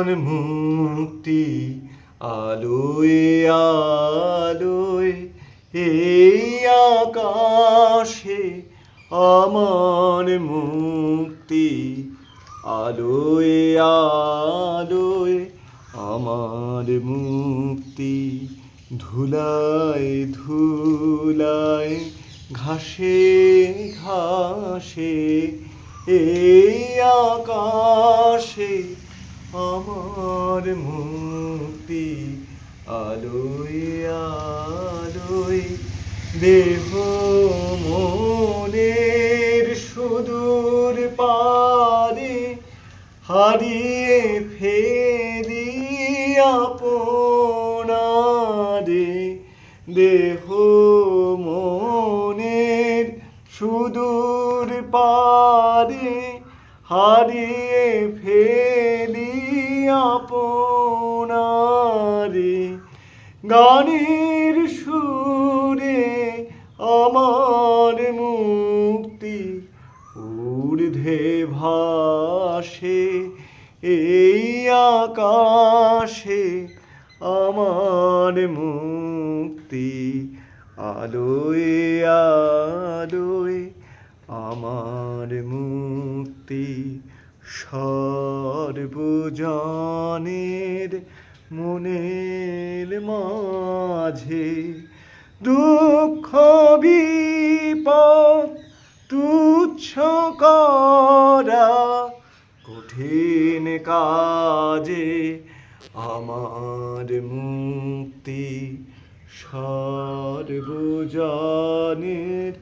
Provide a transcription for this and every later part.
আমার মুক্তি আলোয় আলোয় এই আকাশে আমার মুক্তি আলোয় আলোয় আমার মুক্তি ধুলায় ধুলায় ঘাসে ঘাসে এই আকাশে আমার মুক্তি আলোয় আলোয় দেহ মনের সুদূর পারে হারিয়ে ফেলি আপনারে দেহ মনের সুদূর পারে হারিয়ে ফেলি আপনারে গানের সুরে আমার মুক্তি ঊর্ধ্বে ভাসে এই আকাশে আমার মুক্তি আলোয় আলোয় আমার মুক্তি সর্বজনের মনের মাঝে দুঃখ বিপদ তুচ্ছ করা কঠিন কাজে আমার মুক্তি সর্বজনের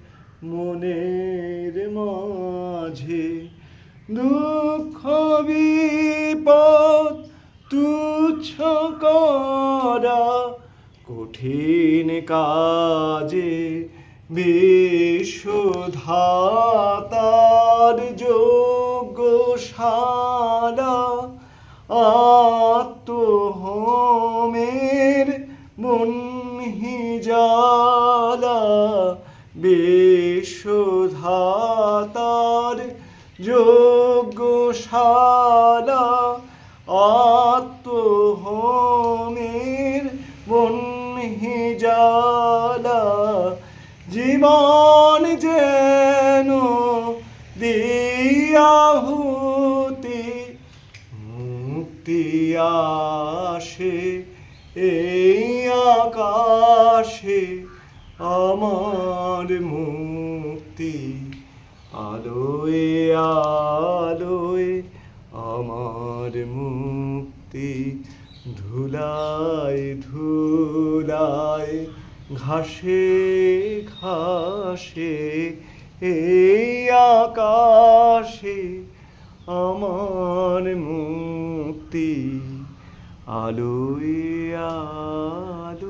মনের মাঝে দুঃখ বিপদ তুচ্ছ করা কঠিন কাজে বিশ্বধাতার যজ্ঞশালা আত্মহোমের বহ্নিজ্বালা বিশ্বধাতার যজ্ঞশালা আত্মহোমের বহ্নিজ্বালা জীবন যেন দিয়াহুতি মুক্তি আসে এই আকাশে আমার মুক্তি আলোয় আলোয় আমার মুক্তি ধুলায় ধুলায় ঘাসে ঘাসে এই আকাশে আমার মুক্তি আলোয় আলোয়।